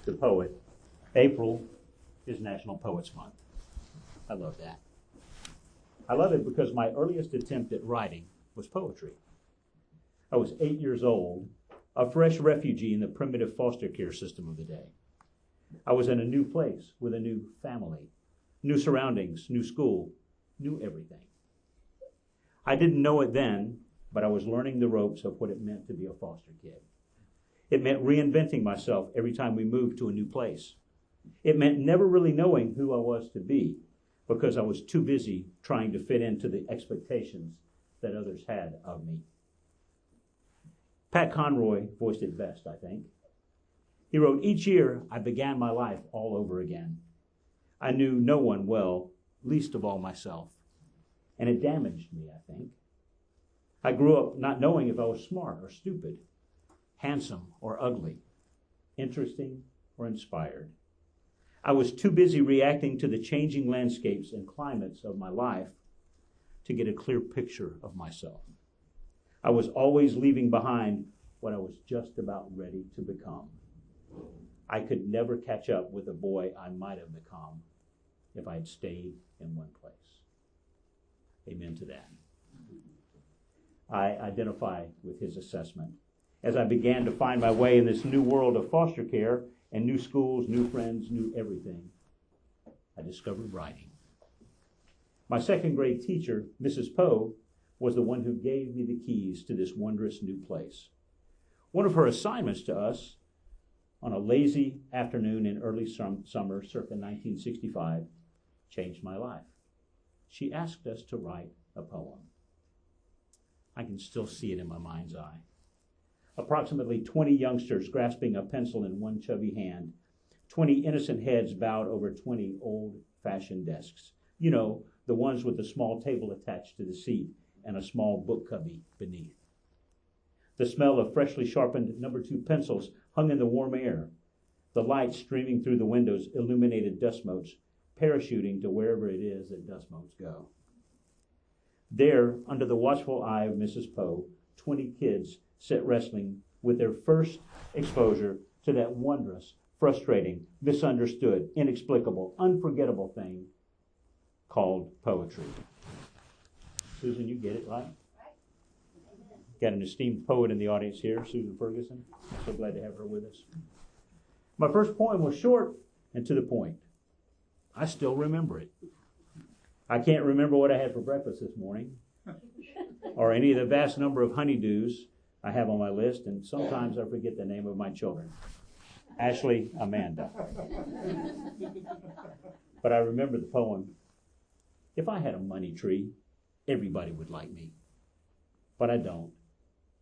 the poet, April is National Poets Month. I love that. I love it because my earliest attempt at writing was poetry. I was 8 years old, a fresh refugee in the primitive foster care system of the day. I was in a new place with a new family, new surroundings, new school, new everything. I didn't know it then, but I was learning the ropes of what it meant to be a foster kid. It meant reinventing myself every time we moved to a new place. It meant never really knowing who I was to be because I was too busy trying to fit into the expectations that others had of me. Pat Conroy voiced it best, I think. He wrote, "Each year I began my life all over again. I knew no one well, least of all myself. And it damaged me, I think. I grew up not knowing if I was smart or stupid, handsome or ugly, interesting or inspired. I was too busy reacting to the changing landscapes and climates of my life to get a clear picture of myself. I was always leaving behind what I was just about ready to become. I could never catch up with the boy I might have become if I had stayed in one place." Amen to that. I identify with his assessment. As I began to find my way in this new world of foster care and new schools, new friends, new everything, I discovered writing. My second grade teacher, Mrs. Poe, was the one who gave me the keys to this wondrous new place. One of her assignments to us on a lazy afternoon in early summer, circa 1965, changed my life. She asked us to write a poem. I can still see it in my mind's eye. Approximately 20 youngsters grasping a pencil in one chubby hand, 20 innocent heads bowed over 20 old-fashioned desks. You know, the ones with the small table attached to the seat and a small book cubby beneath. The smell of freshly sharpened No. 2 pencils hung in the warm air. The light streaming through the windows illuminated dust motes, parachuting to wherever it is that dust motes go. There, under the watchful eye of Mrs. Poe, 20 kids sat wrestling with their first exposure to that wondrous, frustrating, misunderstood, inexplicable, unforgettable thing called poetry. Susan, you get it, right? Got an esteemed poet in the audience here, Susan Ferguson. I'm so glad to have her with us. My first poem was short and to the point. I still remember it. I can't remember what I had for breakfast this morning or any of the vast number of honeydews I have on my list, and sometimes I forget the name of my children. Ashley, Amanda. But I remember the poem. If I had a money tree, everybody would like me. But I don't,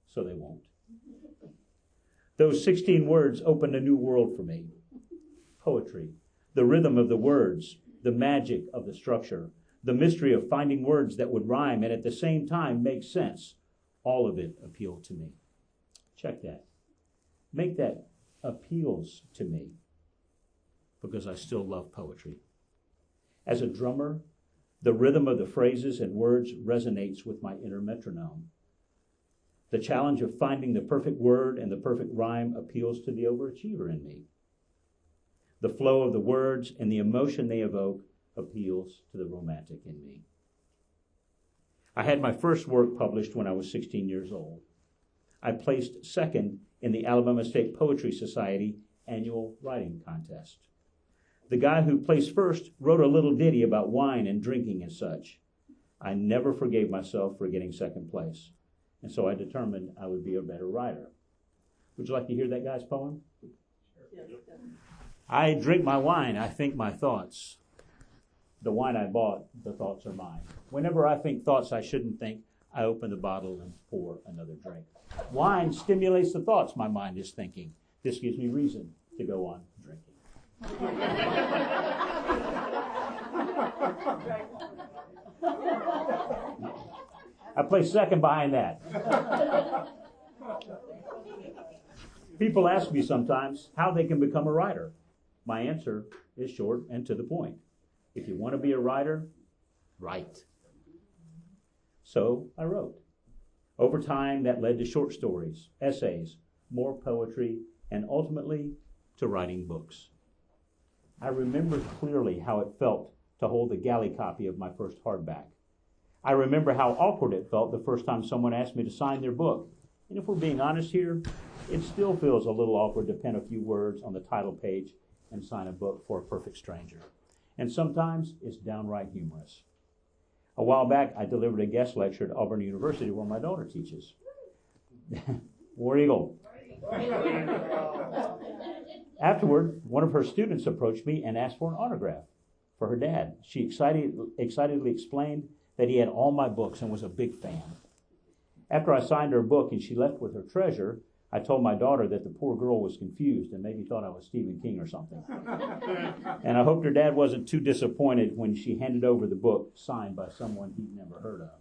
so they won't. Those 16 words opened a new world for me. Poetry, the rhythm of the words, the magic of the structure, the mystery of finding words that would rhyme and at the same time make sense, all of it appealed to me. Check that. Make that appeals to me, because I still love poetry. As a drummer, the rhythm of the phrases and words resonates with my inner metronome. The challenge of finding the perfect word and the perfect rhyme appeals to the overachiever in me. The flow of the words and the emotion they evoke appeals to the romantic in me. I had my first work published when I was 16 years old. I placed second in the Alabama State Poetry Society annual writing contest. The guy who placed first wrote a little ditty about wine and drinking and such. I never forgave myself for getting second place, and so I determined I would be a better writer. Would you like to hear that guy's poem? Sure. I drink my wine, I think my thoughts. The wine I bought, the thoughts are mine. Whenever I think thoughts I shouldn't think, I open the bottle and pour another drink. Wine stimulates the thoughts my mind is thinking. This gives me reason to go on drinking. I place second behind that. People ask me sometimes how they can become a writer. My answer is short and to the point. If you want to be a writer, write. So I wrote. Over time, that led to short stories, essays, more poetry, and ultimately to writing books. I remember clearly how it felt to hold the galley copy of my first hardback. I remember how awkward it felt the first time someone asked me to sign their book. And if we're being honest here, it still feels a little awkward to pen a few words on the title page and sign a book for a perfect stranger. And sometimes it's downright humorous. A while back, I delivered a guest lecture at Auburn University where my daughter teaches. War Eagle. Afterward, one of her students approached me and asked for an autograph for her dad. She excitedly explained that he had all my books and was a big fan. After I signed her book and she left with her treasure, I told my daughter that the poor girl was confused and maybe thought I was Stephen King or something. And I hoped her dad wasn't too disappointed when she handed over the book signed by someone he'd never heard of.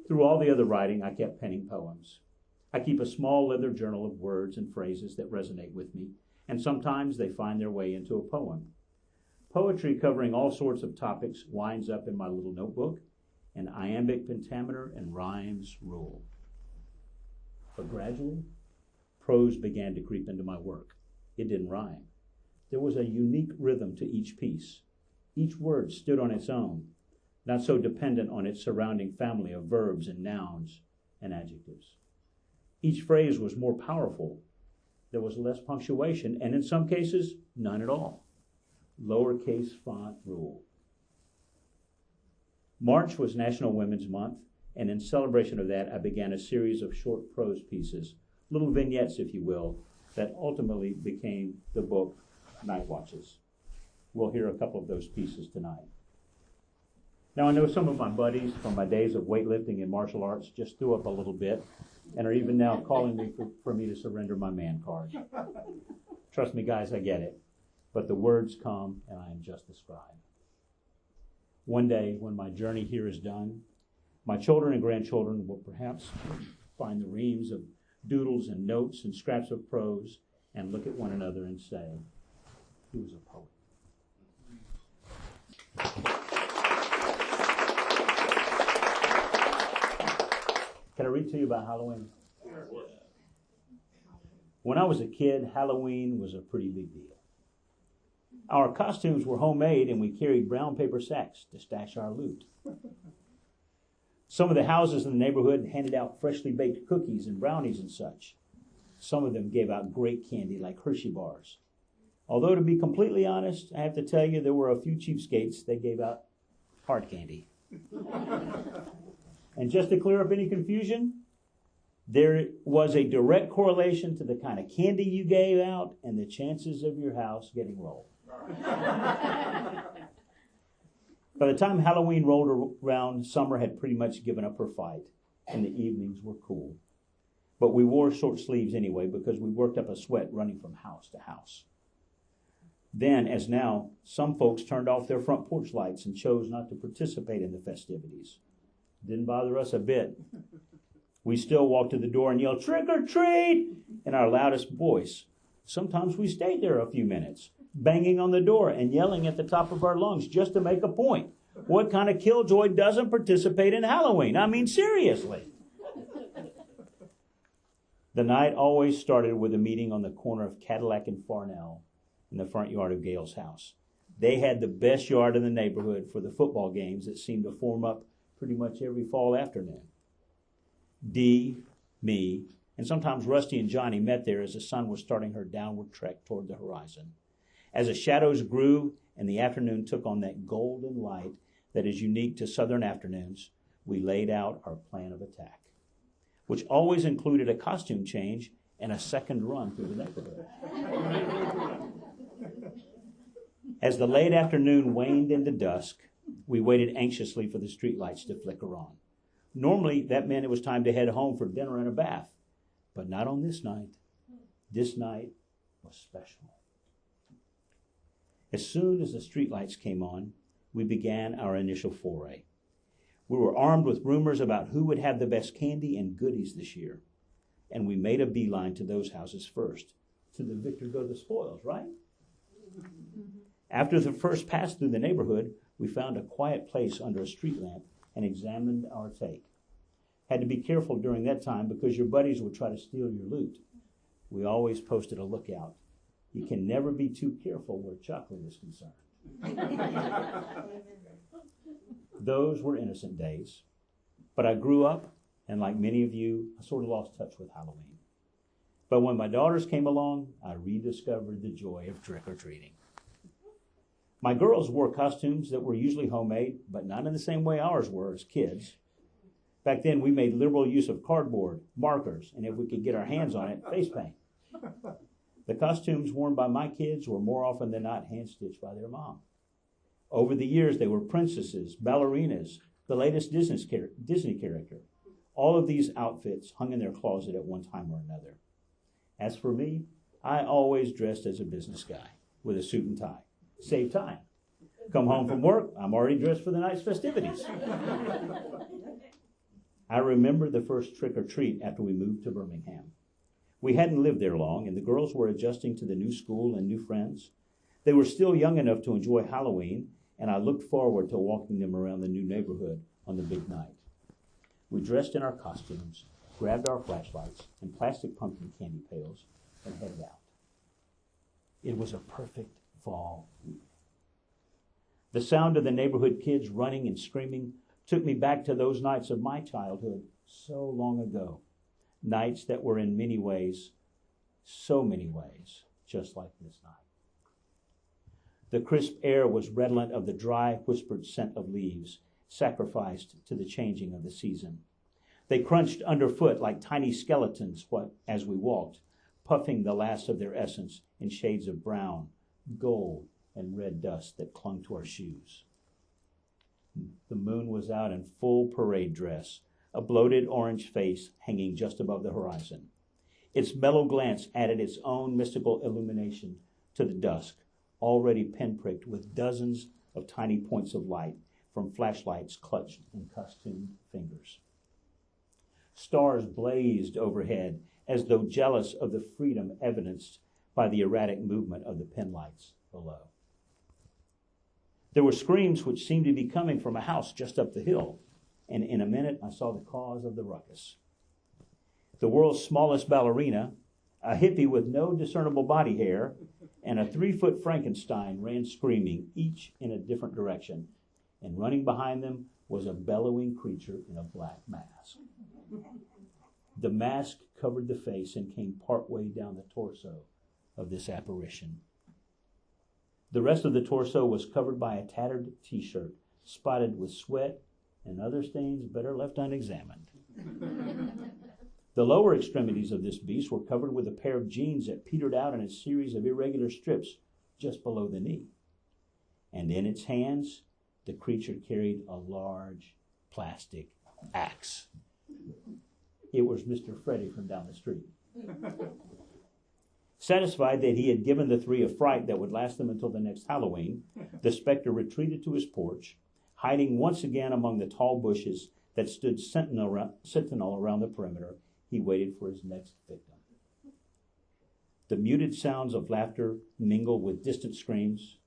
Through all the other writing, I kept penning poems. I keep a small leather journal of words and phrases that resonate with me, and sometimes they find their way into a poem. Poetry covering all sorts of topics winds up in my little notebook, and iambic pentameter and rhymes rule. But gradually, prose began to creep into my work. It didn't rhyme. There was a unique rhythm to each piece. Each word stood on its own, not so dependent on its surrounding family of verbs and nouns and adjectives. Each phrase was more powerful. There was less punctuation, and in some cases, none at all. Lowercase font rule. March was National Women's Month, and in celebration of that, I began a series of short prose pieces, little vignettes, if you will, that ultimately became the book Night Watches. We'll hear a couple of those pieces tonight. Now, I know some of my buddies from my days of weightlifting and martial arts just threw up a little bit and are even now calling me for me to surrender my man card. Trust me, guys, I get it. But the words come, and I am just the scribe. One day, when my journey here is done, my children and grandchildren will perhaps find the reams of doodles and notes and scraps of prose and look at one another and say, he was a poet. Can I read to you about Halloween? When I was a kid, Halloween was a pretty big deal. Our costumes were homemade, and we carried brown paper sacks to stash our loot. Some of the houses in the neighborhood handed out freshly baked cookies and brownies and such. Some of them gave out great candy like Hershey bars. Although, to be completely honest, I have to tell you, there were a few cheapskates that gave out hard candy. And just to clear up any confusion, there was a direct correlation to the kind of candy you gave out and the chances of your house getting rolled. By the time Halloween rolled around, summer had pretty much given up her fight, and the evenings were cool. But we wore short sleeves anyway because we worked up a sweat running from house to house. Then, as now, some folks turned off their front porch lights and chose not to participate in the festivities. Didn't bother us a bit. We still walked to the door and yelled, "Trick or treat!" in our loudest voice. Sometimes we stayed there a few minutes, banging on the door and yelling at the top of our lungs just to make a point. What kind of killjoy doesn't participate in Halloween? I mean, seriously. The night always started with a meeting on the corner of Cadillac and Farnell in the front yard of Gale's house. They had the best yard in the neighborhood for the football games that seemed to form up pretty much every fall afternoon. Dee, me, and sometimes Rusty and Johnny met there as the sun was starting her downward trek toward the horizon. As the shadows grew and the afternoon took on that golden light that is unique to southern afternoons, we laid out our plan of attack, which always included a costume change and a second run through the neighborhood. As the late afternoon waned into dusk, we waited anxiously for the streetlights to flicker on. Normally, that meant it was time to head home for dinner and a bath, but not on this night. This night was special. As soon as the streetlights came on, we began our initial foray. We were armed with rumors about who would have the best candy and goodies this year, and we made a beeline to those houses first. To the victor go the spoils, right? After the first pass through the neighborhood, we found a quiet place under a street lamp and examined our take. Had to be careful during that time because your buddies would try to steal your loot. We always posted a lookout You can never be too careful where chocolate is concerned. Those were innocent days. But I grew up, and like many of you, I sort of lost touch with Halloween. But when my daughters came along, I rediscovered the joy of trick-or-treating. My girls wore costumes that were usually homemade, but not in the same way ours were as kids. Back then, we made liberal use of cardboard, markers, and if we could get our hands on it, face paint. The costumes worn by my kids were more often than not hand-stitched by their mom. Over the years, they were princesses, ballerinas, the latest Disney character. All of these outfits hung in their closet at one time or another. As for me, I always dressed as a business guy with a suit and tie. Save time. Come home from work, I'm already dressed for the night's festivities. I remember the first trick-or-treat after we moved to Birmingham. We hadn't lived there long, and the girls were adjusting to the new school and new friends. They were still young enough to enjoy Halloween, and I looked forward to walking them around the new neighborhood on the big night. We dressed in our costumes, grabbed our flashlights and plastic pumpkin candy pails, and headed out. It was a perfect fall week. The sound of the neighborhood kids running and screaming took me back to those nights of my childhood so long ago. Nights that were in many ways, so many ways, just like this night. The crisp air was redolent of the dry, whispered scent of leaves, sacrificed to the changing of the season. They crunched underfoot like tiny skeletons as we walked, puffing the last of their essence in shades of brown, gold, and red dust that clung to our shoes. The moon was out in full parade dress, a bloated orange face hanging just above the horizon. Its mellow glance added its own mystical illumination to the dusk, already pinpricked with dozens of tiny points of light from flashlights clutched in costumed fingers. Stars blazed overhead as though jealous of the freedom evidenced by the erratic movement of the pinlights below. There were screams which seemed to be coming from a house just up the hill, and in a minute I saw the cause of the ruckus. The world's smallest ballerina, a hippie with no discernible body hair, and a 3-foot Frankenstein ran screaming, each in a different direction, and running behind them was a bellowing creature in a black mask. The mask covered the face and came partway down the torso of this apparition. The rest of the torso was covered by a tattered t-shirt, spotted with sweat and other stains better left unexamined. The lower extremities of this beast were covered with a pair of jeans that petered out in a series of irregular strips just below the knee. And in its hands, the creature carried a large plastic axe. It was Mr. Freddy from down the street. Satisfied that he had given the three a fright that would last them until the next Halloween, the specter retreated to his porch, hiding once again among the tall bushes that stood sentinel around the perimeter. He waited for his next victim. The muted sounds of laughter mingled with distant screams,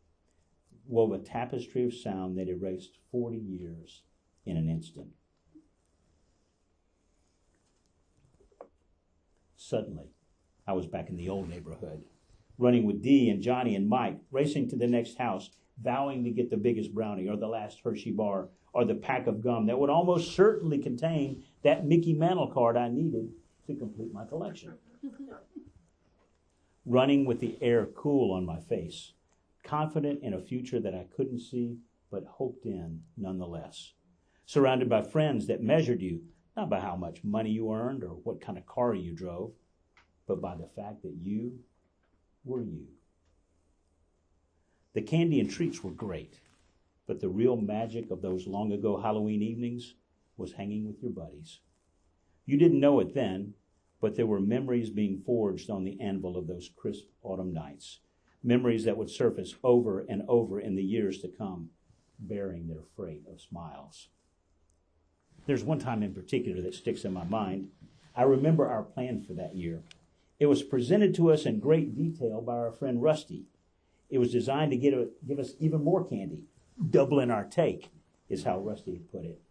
wove a tapestry of sound that erased 40 years in an instant. Suddenly, I was back in the old neighborhood, running with Dee and Johnny and Mike, racing to the next house, vowing to get the biggest brownie or the last Hershey bar or the pack of gum that would almost certainly contain that Mickey Mantle card I needed to complete my collection. Running with the air cool on my face, confident in a future that I couldn't see but hoped in nonetheless. Surrounded by friends that measured you, not by how much money you earned or what kind of car you drove, but by the fact that you were you. The candy and treats were great, but the real magic of those long ago Halloween evenings was hanging with your buddies. You didn't know it then, but there were memories being forged on the anvil of those crisp autumn nights, memories that would surface over and over in the years to come, bearing their freight of smiles. There's one time in particular that sticks in my mind. I remember our plan for that year. It was presented to us in great detail by our friend Rusty. It was designed to give us even more candy. Doubling our take is how Rusty put it.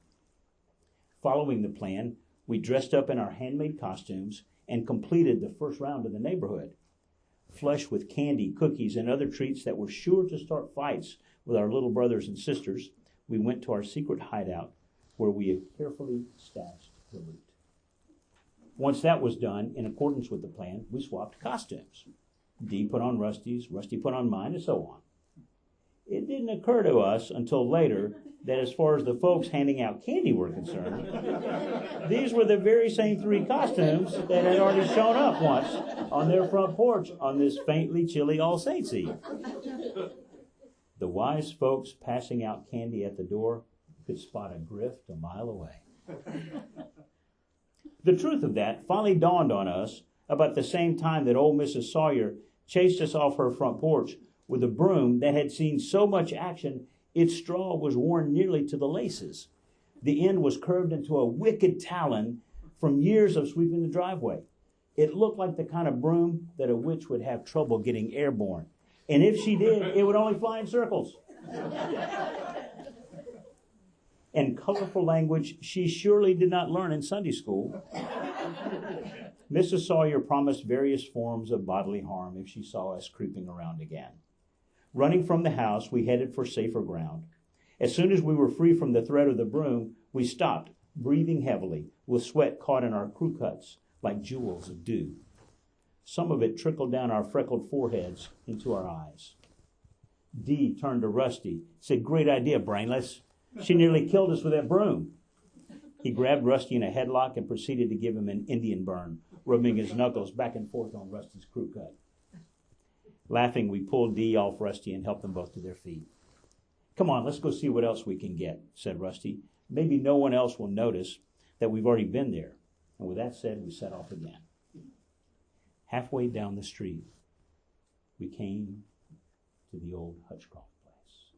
Following the plan, we dressed up in our handmade costumes and completed the first round of the neighborhood. flush with candy, cookies, and other treats that were sure to start fights with our little brothers and sisters, we went to our secret hideout where we had carefully stashed the loot. Once that was done, in accordance with the plan, we swapped costumes. Dee put on Rusty's, Rusty put on mine, and so on. It didn't occur to us until later that as far as the folks handing out candy were concerned, these were the very same 3 costumes that had already shown up once on their front porch on this faintly chilly All Saints' Eve. The wise folks passing out candy at the door could spot a grift a mile away. The truth of that finally dawned on us about the same time that old Mrs. Sawyer chased us off her front porch with a broom that had seen so much action its straw was worn nearly to the laces. The end was curved into a wicked talon from years of sweeping the driveway. It looked like the kind of broom that a witch would have trouble getting airborne. And if she did, it would only fly in circles. And colorful language she surely did not learn in Sunday school. Mrs. Sawyer promised various forms of bodily harm if she saw us creeping around again. Running from the house, we headed for safer ground. As soon as we were free from the threat of the broom, we stopped, breathing heavily, with sweat caught in our crew cuts like jewels of dew. Some of it trickled down our freckled foreheads into our eyes. Dee turned to Rusty, said, "Great idea, brainless. She nearly killed us with that broom." He grabbed Rusty in a headlock and proceeded to give him an Indian burn, rubbing his knuckles back and forth on Rusty's crew cut. Laughing, we pulled Dee off Rusty and helped them both to their feet. "Come on, let's go see what else we can get," said Rusty. "Maybe no one else will notice that we've already been there." And with that said, we set off again. Halfway down the street, we came to the old Hutchcroft place.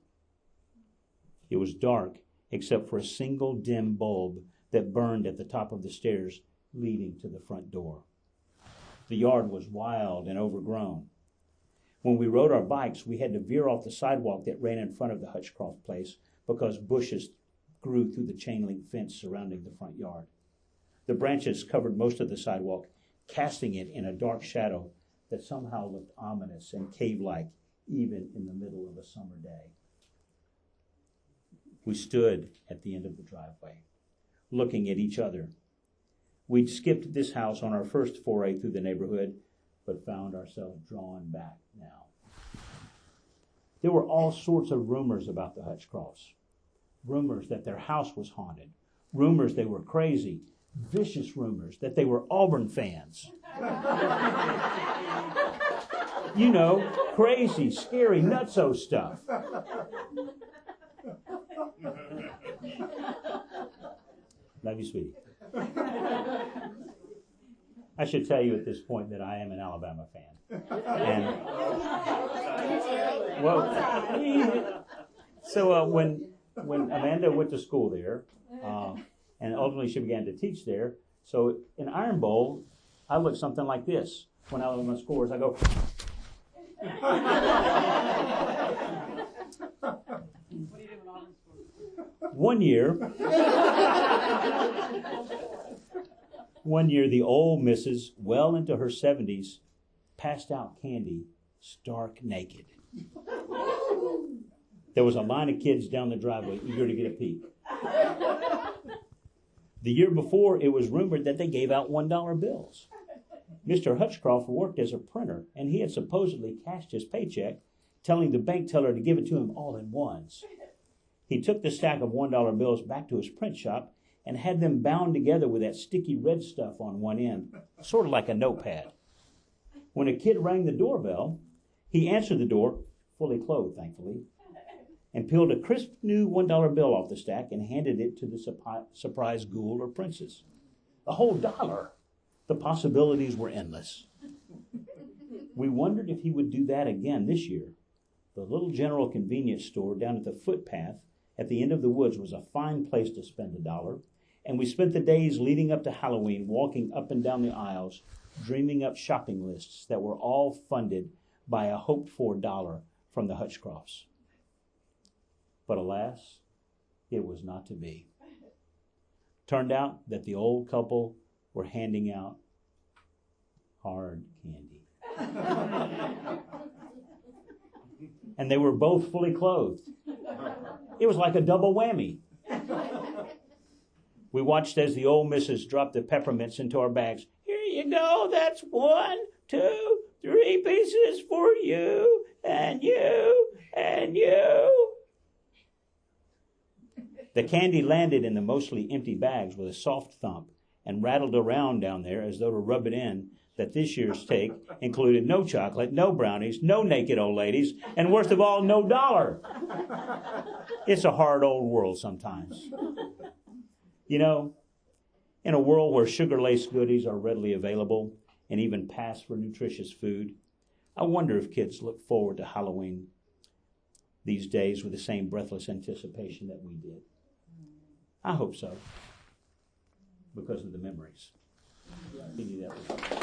It was dark, except for a single dim bulb that burned at the top of the stairs leading to the front door. The yard was wild and overgrown. When we rode our bikes, we had to veer off the sidewalk that ran in front of the Hutchcroft place because bushes grew through the chain link fence surrounding the front yard. The branches covered most of the sidewalk, casting it in a dark shadow that somehow looked ominous and cave-like even in the middle of a summer day. We stood at the end of the driveway, looking at each other. We'd skipped this house on our first foray through the neighborhood, but found ourselves drawn back now. There were all sorts of rumors about the Hutchcrofts. Rumors that their house was haunted. Rumors they were crazy. Vicious rumors that they were Auburn fans. You know, crazy, scary, nutso stuff. Love you, sweetie. I should tell you at this point that I am an Alabama fan. And, well, so when Amanda went to school there, and ultimately she began to teach there, so in Iron Bowl, I look something like this. When I look at my scores, I go. One year, the old missus, well into her 70s, passed out candy stark naked. There was a line of kids down the driveway eager to get a peek. The year before, it was rumored that they gave out $1 bills. Mr. Hutchcroft worked as a printer, and he had supposedly cashed his paycheck, telling the bank teller to give it to him all in ones. He took the stack of $1 bills back to his print shop and had them bound together with that sticky red stuff on one end, sort of like a notepad. When a kid rang the doorbell, he answered the door, fully clothed, thankfully, and peeled a crisp new $1 bill off the stack and handed it to the surprised ghoul or princess. A whole $1. The possibilities were endless. We wondered if he would do that again this year. The little general convenience store down at the footpath at the end of the woods was a fine place to spend $1, and we spent the days leading up to Halloween walking up and down the aisles, dreaming up shopping lists that were all funded by a hoped-for $1 from the Hutchcrofts. But alas, it was not to be. Turned out that the old couple were handing out hard candy. and they were both fully clothed. It was like a double whammy. We watched as the old missus dropped the peppermints into our bags. Here you go, that's 1, 2, 3 pieces for you, and you, and you. The candy landed in the mostly empty bags with a soft thump and rattled around down there as though to rub it in that this year's take included no chocolate, no brownies, no naked old ladies, and worst of all, no dollar. It's a hard old world sometimes. You know, in a world where sugar-laced goodies are readily available and even pass for nutritious food, I wonder if kids look forward to Halloween these days with the same breathless anticipation that we did. I hope so, because of the memories. Maybe that was